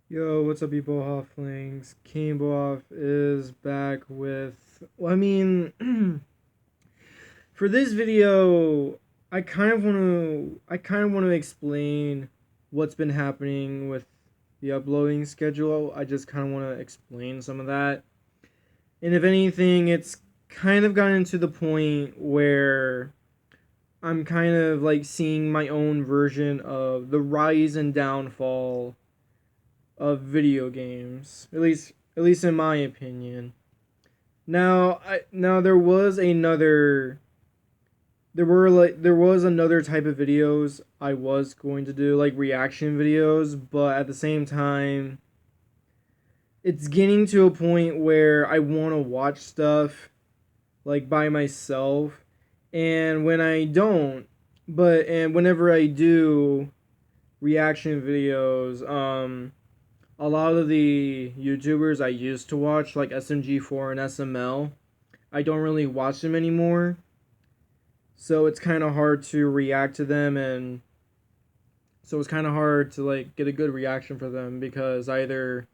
Yo, what's up, people? Hofflings. Campbell is back with. For this video, I kind of want to explain what's been happening with the uploading schedule. I just kind of want to explain some of that, and if anything, it's kind of gotten to the point where I'm kind of like seeing my own version of the rise and downfall of video games, at least in my opinion. Now there was another type of videos I was going to do, like reaction videos, but at the same time it's getting to a point where I want to watch stuff like by myself, and when I don't and whenever I do reaction videos, a lot of the YouTubers I used to watch, like SMG4 and SML, I don't really watch them anymore. So it's kind of hard to react to them, and so it's kind of hard to like get a good reaction for them because either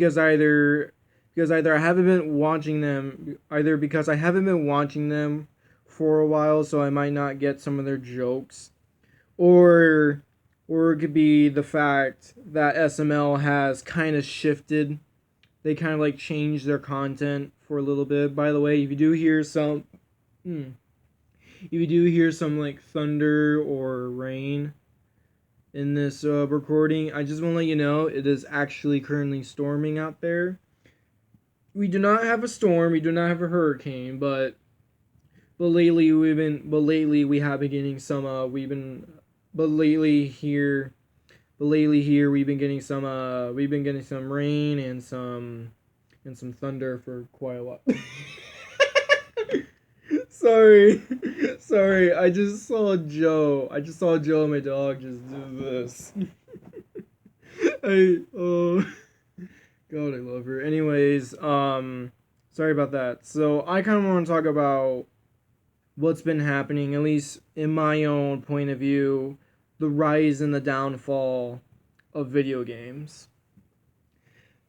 I haven't been watching them, either because I haven't been watching them for a while, so I might not get some of their jokes, or or it could be the fact that SML has kind of shifted. They kind of like changed their content for a little bit. By the way, if you do hear some like thunder or rain in this recording, I just want to let you know it is actually currently storming out there. We do not have a storm, we do not have a hurricane, but lately we have been getting some but lately here but lately here we've been getting some rain and some thunder for quite a while. Sorry. Sorry. I just saw Joe, my dog, just do this. Oh God, I love her. Anyways, sorry about that. So I kind of want to talk about what's been happening, at least in my own point of view, the rise and the downfall of video games.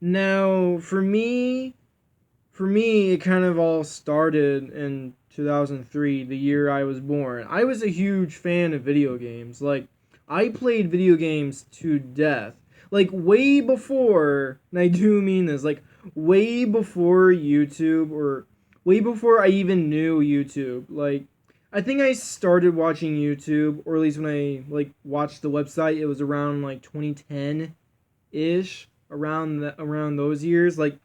Now, for me, it kind of all started in 2003, the year I was born. I was a huge fan of video games. Like, I played video games to death. Like, way before, and I do mean this, like, way before YouTube, or way before I even knew YouTube. Like, I think I started watching YouTube, or at least when I, like, watched the website, it was around, like, 2010-ish, around those years. Like,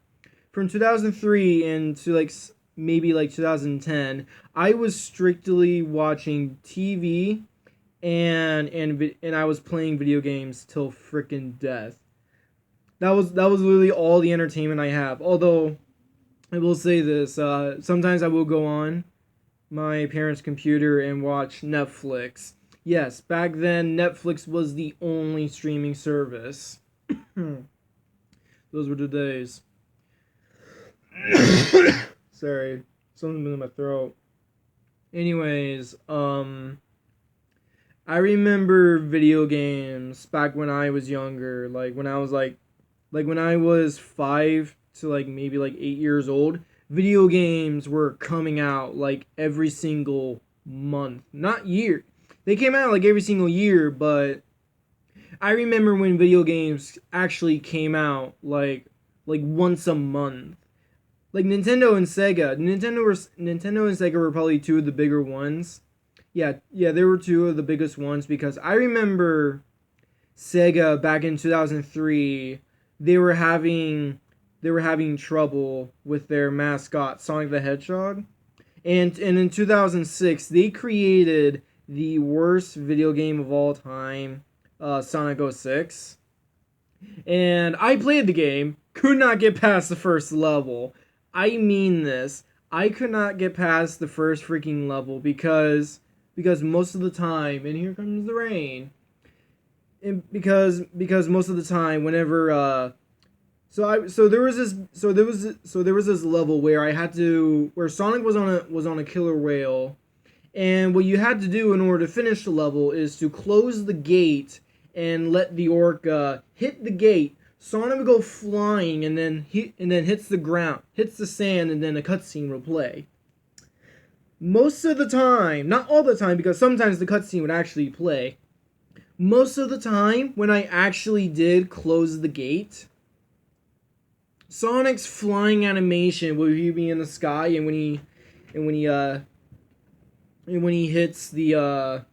from 2003 and to like maybe like 2010, I was strictly watching TV and I was playing video games till freaking death. That was literally all the entertainment I have. Although I will say this, sometimes I will go on my parents' computer and watch Netflix. Yes, back then Netflix was the only streaming service. Those were the days. Sorry, something in my throat. Anyways, I remember video games back when I was younger, like when I was 5 to like maybe like 8 years old. Video games were coming out like every single month, not year. They came out like every single year, but I remember when video games actually came out like once a month. Like Nintendo and Sega. Nintendo and Sega were probably two of the bigger ones. Yeah, they were two of the biggest ones because I remember Sega back in 2003. They were having they were having trouble with their mascot Sonic the Hedgehog, and in 2006 they created the worst video game of all time, Sonic 06. And I played the game, could not get past the first level. I mean this. I could not get past the first freaking level because most of the time, and here comes the rain. And because most of the time, whenever there was this level where I had to where Sonic was on a killer whale, and what you had to do in order to finish the level is to close the gate and let the orca hit the gate Sonic would go flying and then hits the ground, hits the sand, and then a cutscene will play. Most of the time, not all the time, because sometimes the cutscene would actually play. Most of the time, when I actually did close the gate, Sonic's flying animation would be in the sky, and when he hits the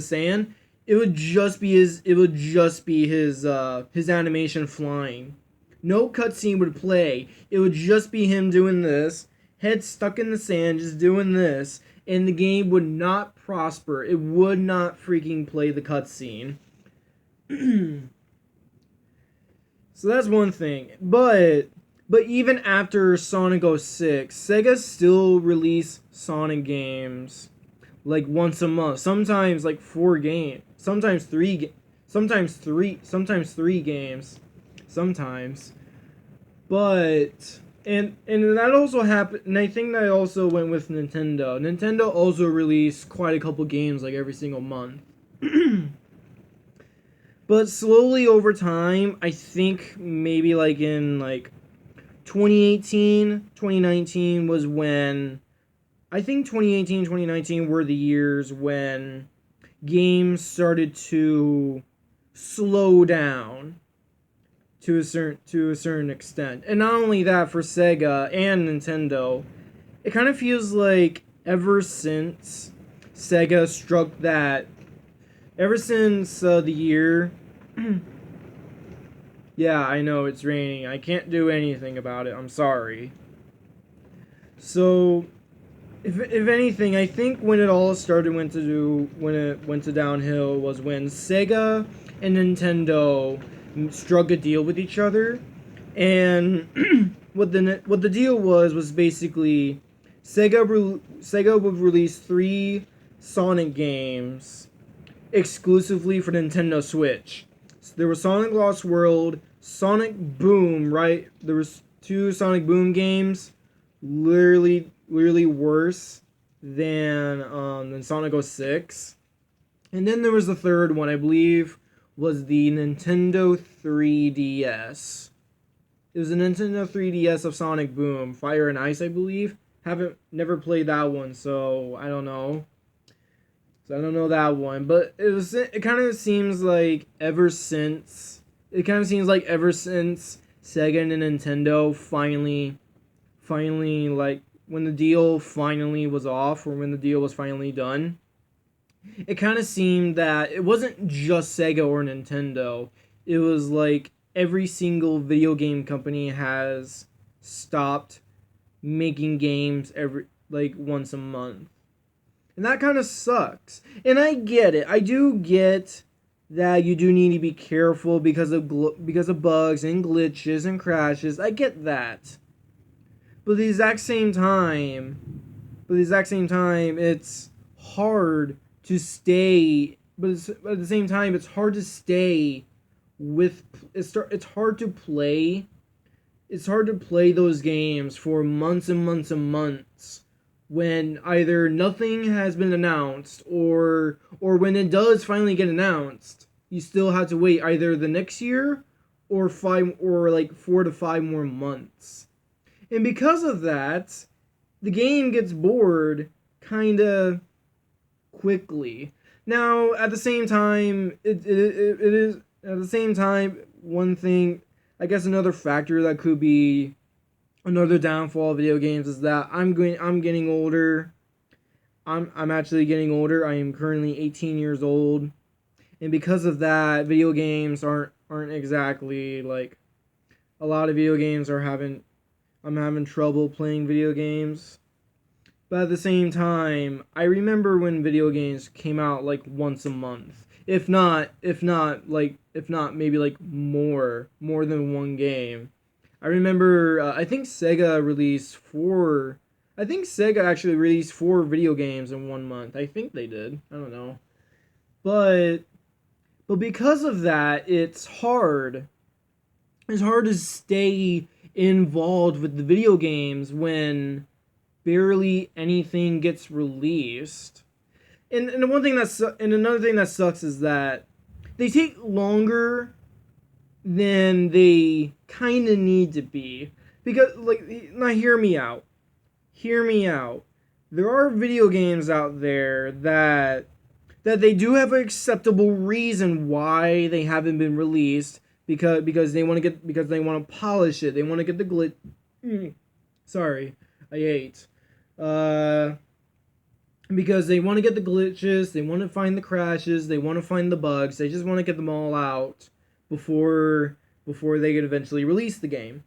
sand, it would just be his animation flying. No cutscene would play. It would just be him doing this, head stuck in the sand, just doing this, and the game would not prosper. It would not freaking play the cutscene. So that's one thing. But even after Sonic 06, Sega still released Sonic games like once a month. Sometimes like 4 games. Sometimes three games. Sometimes. But and that also happened, and I think that also went with Nintendo. Nintendo also released quite a couple games like every single month. But slowly over time, I think maybe like in like 2018, 2019 was when, I think 2018, 2019 were the years when games started to slow down to a certain extent. And not only that, for Sega and Nintendo, it kind of feels like ever since Sega struck that, ever since the year... Yeah, I know it's raining. I can't do anything about it. I'm sorry. So, if anything, I think when it all started when it went to downhill was when Sega and Nintendo struck a deal with each other, and what the deal was basically Sega would release 3 Sonic games exclusively for Nintendo Switch. So there was Sonic Lost World, Sonic Boom, right? There was 2 Sonic Boom games, literally worse than Sonic 06. And then there was the third one, I believe, was the Nintendo 3DS. It was the Nintendo 3DS of Sonic Boom, Fire and Ice, I believe. Never played that one, so I don't know. So I don't know that one, but it kind of seems like ever since Sega and Nintendo finally like when the deal finally was off, or when the deal was finally done, it kind of seemed that it wasn't just Sega or Nintendo. It was like every single video game company has stopped making games once a month. And that kind of sucks. And I get it. I do get that you do need to be careful because of bugs and glitches and crashes. I get that. But at the exact same time, it's hard to stay. But at the same time, it's hard to stay with. It's hard to play. It's hard to play those games for months and months and months when either nothing has been announced, or when it does finally get announced, you still have to wait either the next year or 4 to 5 more months. And because of that, the game gets bored kinda quickly. Now, at the same time, it is at the same time, one thing, I guess another factor that could be another downfall of video games is that I'm getting older. I'm actually getting older. I am currently 18 years old. And because of that, video games aren't exactly like, a lot of video games I'm having trouble playing video games. But at the same time, I remember when video games came out like once a month. If not maybe like more than one game. I remember, I think Sega actually released 4 video games in 1 month. I think they did. I don't know. But because of that, it's hard. It's hard to stay involved with the video games when barely anything gets released. And another thing that sucks is that they take longer than they kind of need to be. Because, like, now hear me out. Hear me out. There are video games out there that they do have an acceptable reason why they haven't been released, because they want to polish it. They want to get the glitch. Sorry, I ate. Because they want to get the glitches, they want to find the crashes, they want to find the bugs. They just want to get them all out before they could eventually release the game.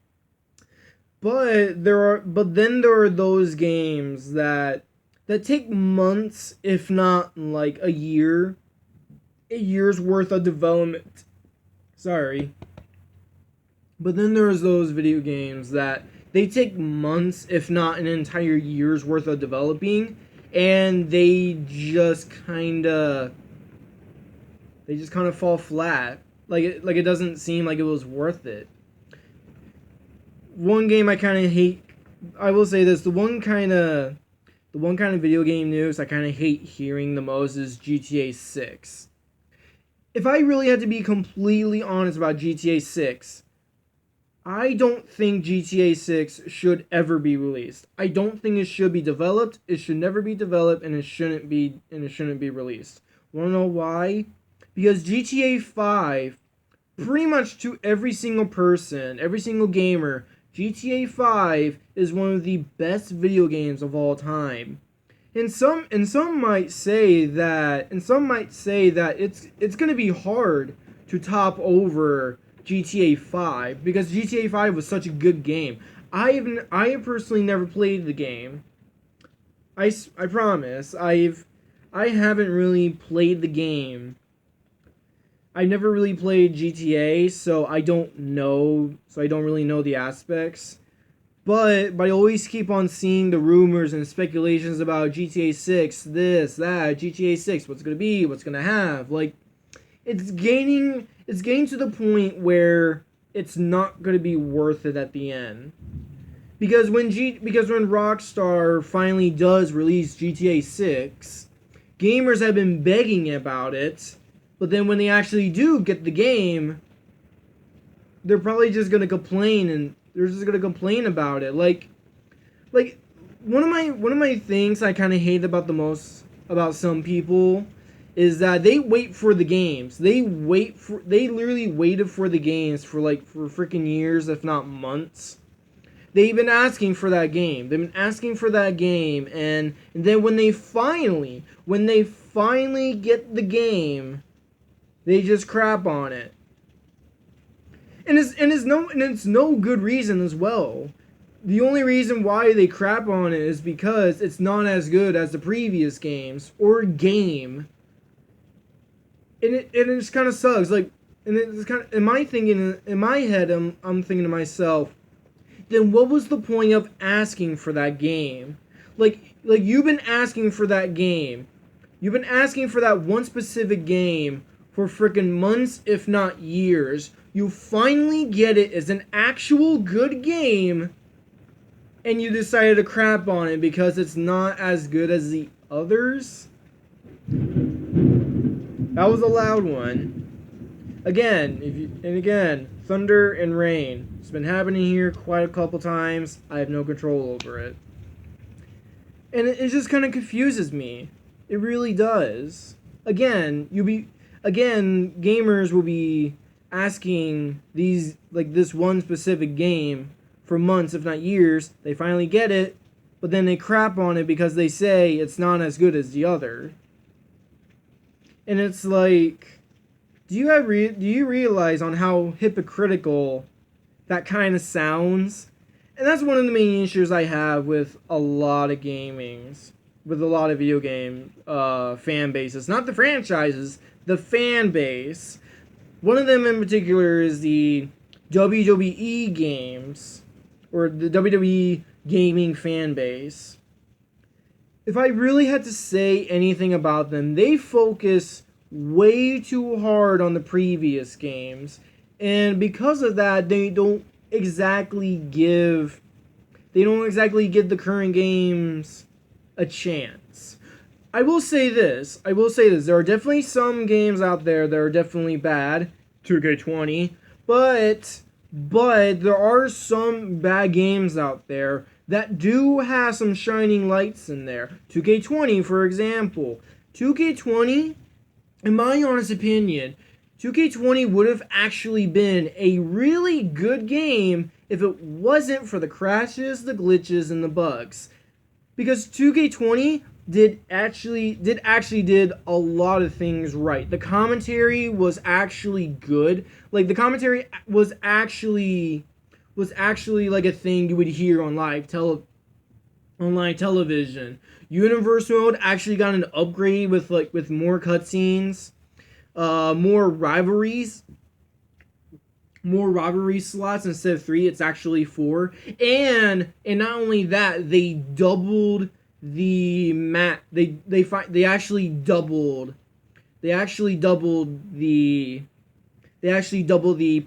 But then there are those games that take months, if not like a year's worth of development. Sorry. But then there's those video games that they take months, if not an entire year's worth of developing, and they just kind of fall flat. Like it doesn't seem like it was worth it. One game I kind of hate, I will say this, the one kind of video game news I kind of hate hearing the most is GTA 6. If I really had to be completely honest about GTA 6, I don't think GTA 6 should ever be released. I don't think it should be developed. It should never be developed, and it shouldn't be released. Want to know why? Because GTA 5, pretty much to every single person, every single gamer, GTA 5 is one of the best video games of all time. And some might say that it's going to be hard to top over GTA 5 because GTA 5 was such a good game. I have personally never played the game. I promise. I haven't really played the game. I never really played GTA, so I don't really know the aspects. But I always keep on seeing the rumors and speculations about GTA 6, this, that, GTA 6, what's going to be, what's going to have. Like, it's getting to the point where it's not going to be worth it at the end. Because when Rockstar finally does release GTA 6, gamers have been begging about it. But then when they actually do get the game, they're probably just going to complain, and they're just going to complain about it. Like one of my things I kind of hate about the most about some people is that they wait for the games. They literally waited for the games for freaking years, if not months. They've been asking for that game. And then when they finally get the game, they just crap on it. And it's no good reason as well. The only reason why they crap on it is because it's not as good as the previous games or game. And it just kind of sucks. Like, and it's kind of in my head, I'm thinking to myself, then what was the point of asking for that game? Like you've been asking for that game. You've been asking for that one specific game for freaking months, if not years. You finally get it as an actual good game, and you decided to crap on it because it's not as good as the others? That was a loud one. Again, thunder and rain. It's been happening here quite a couple times. I have no control over it. And it just kind of confuses me. It really does. Again, gamers will be asking this one specific game for months, if not years. They finally get it, but then they crap on it because they say it's not as good as the other. And it's like, do you realize on how hypocritical that kind of sounds? And that's one of the main issues I have with a lot of with a lot of video game fan bases. Not the franchises, the fan base. One of them in particular is the WWE games, or the WWE gaming fan base. If I really had to say anything about them, they focus way too hard on the previous games, and because of that, they don't exactly give the current games a chance. I will say this. There are definitely some games out there that are definitely bad. 2K20. but there are some bad games out there that do have some shining lights in there. 2K20, for example. 2K20, in my honest opinion, 2K20 would have actually been a really good game if it wasn't for the crashes, the glitches, and the bugs. Because 2K20 did a lot of things right. The commentary was actually good. Like, the commentary was actually like a thing you would hear on online television. Universe mode actually got an upgrade with more cutscenes, more rivalry slots. Instead of 3, it's actually 4. And not only that, they doubled the they actually doubled the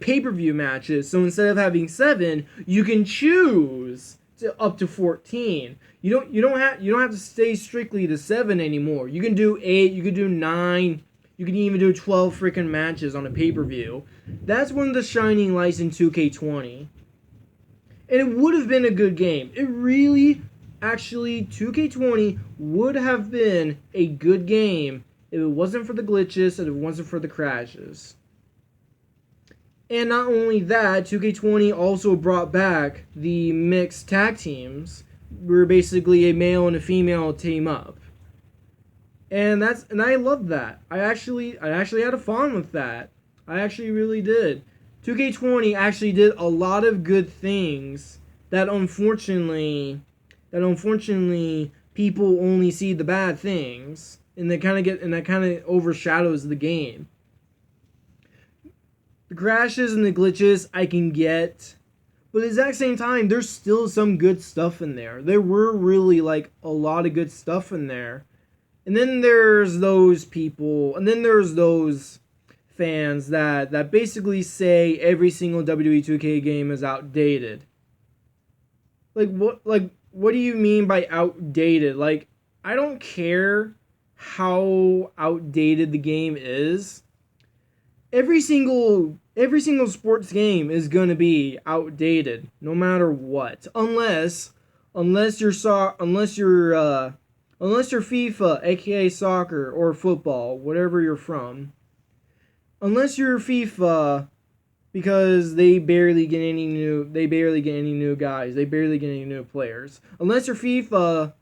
pay-per-view matches. So instead of having 7, you can choose to up to 14. You don't have to stay strictly to 7 anymore. You can do 8, you can do 9, you can even do 12 freaking matches on a pay-per-view. That's one of the shining lights in 2K20. And it would have been a good game. It really, actually, 2K20 would have been a good game if it wasn't for the glitches and if it wasn't for the crashes. And not only that, 2K20 also brought back the mixed tag teams, where basically a male and a female team up. And I love that. I actually had a fun with that. I actually really did. 2K20 actually did a lot of good things that unfortunately people only see the bad things, and that kind of overshadows the game. The crashes and the glitches I can get, but at the exact same time, there's still some good stuff in there. There were really like a lot of good stuff in there. And then there's those people, and then there's those fans that basically say every single WWE 2K game is outdated. Like what do you mean by outdated? Like, I don't care how outdated the game is. Every single sports game is going to be outdated no matter what, unless you're FIFA, aka soccer, or football, whatever you're from. Unless you're FIFA, because they barely get any new guys, they barely get any new players. Unless you're FIFA,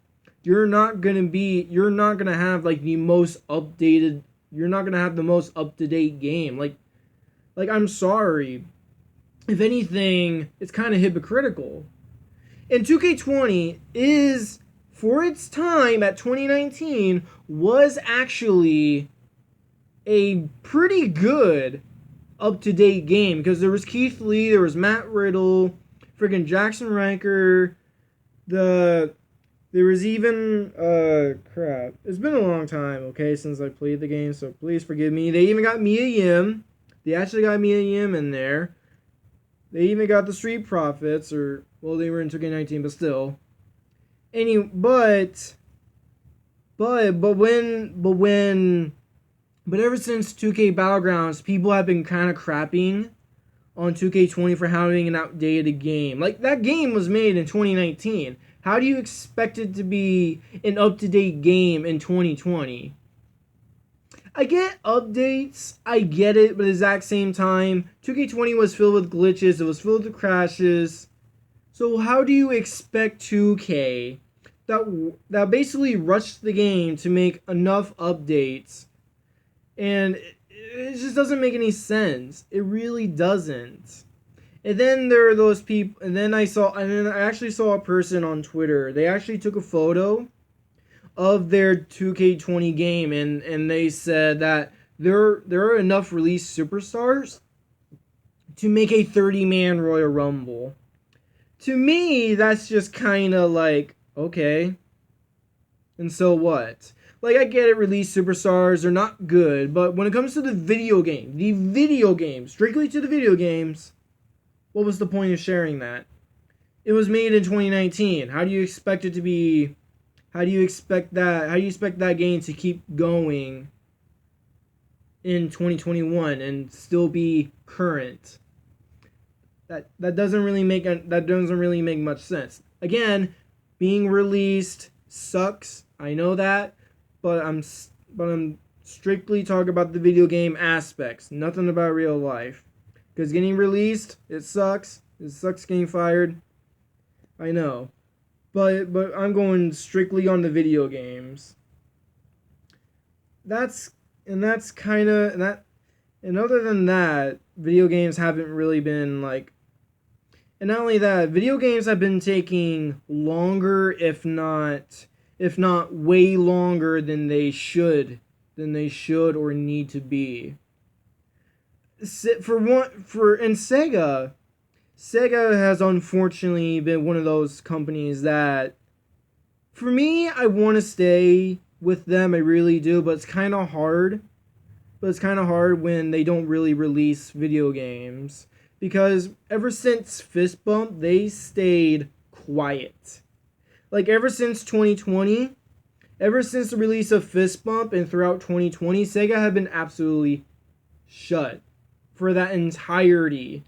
you're not gonna have like the most updated. You're not gonna have the most up-to-date game. Like I'm sorry. If anything, it's kind of hypocritical. And 2K20 is, for its time at 2019, was actually a pretty good up-to-date game, because there was Keith Lee, there was Matt Riddle, friggin' Jackson Riker, there was even, crap. It's been a long time, okay, since I played the game, so please forgive me. They even got Mia Yim. They actually got Mia Yim in there. They even got the Street Profits, they were in 2K19, but still. But ever since 2K Battlegrounds, people have been kind of crapping on 2K20 for having an outdated game. Like, that game was made in 2019. How do you expect it to be an up-to-date game in 2020? I get updates, I get it, but at the exact same time, 2K20 was filled with glitches, it was filled with crashes. So how do you expect 2K, that basically rushed the game to make enough updates, and it just doesn't make any sense. It really doesn't. And then there are those people, and then I actually saw a person on Twitter. They actually took a photo of their 2K20 game, and they said that there are enough released superstars to make a 30-man Royal Rumble. To me, that's just kind of like, okay. And so what? Like, I get it, released superstars are not good, but when it comes to the video game, strictly to the video games, what was the point of sharing that? It was made in 2019. How do you expect it to be? How do you expect that game to keep going in 2021 and still be current? That doesn't really make much sense. Again, being released sucks. I know that, but I'm strictly talking about the video game aspects, nothing about real life. Because getting released, it sucks. It sucks getting fired. I know, but I'm going strictly on the video games. That's kind of that. And other than that, video games haven't really been like. And not only that, video games have been taking longer, if not way longer than they should or need to be. Sega has unfortunately been one of those companies that, for me, I want to stay with them. I really do, but it's kind of hard. But it's kind of hard when they don't really release video games. Because ever since Fist Bump, they stayed quiet. Like, ever since 2020, ever since the release of Fist Bump and throughout 2020, Sega have been absolutely shut for that entirety.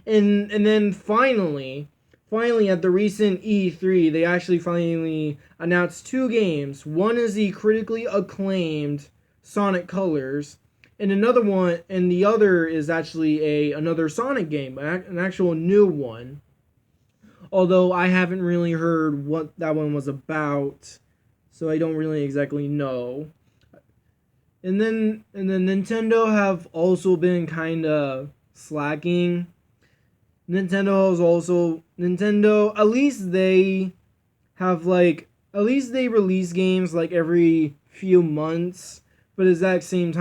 And then finally at the recent E3, they actually finally announced 2 games. One is the critically acclaimed Sonic Colors, and the other is actually another Sonic game, an actual new one. Although I haven't really heard what that one was about, so I don't really exactly know. And then Nintendo have also been kind of slacking. Nintendo, at least they release games like every few months, but at the exact same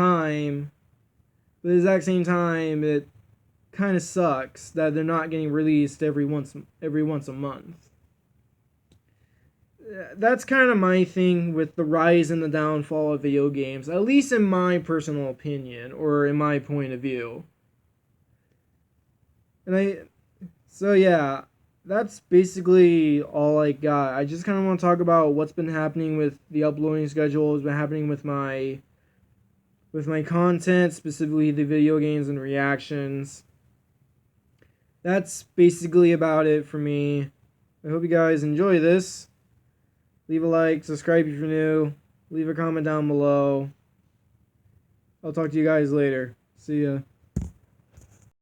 time it kind of sucks that they're not getting released every once a month. That's kind of my thing with the rise and the downfall of video games, at least in my personal opinion or in my point of view. So yeah, that's basically all I got. I just kind of want to talk about what's been happening with the uploading schedule, what's been happening with my content, specifically the video games and reactions. That's basically about it for me. I hope you guys enjoy this. Leave a like, subscribe if you're new, leave a comment down below. I'll talk to you guys later. See ya.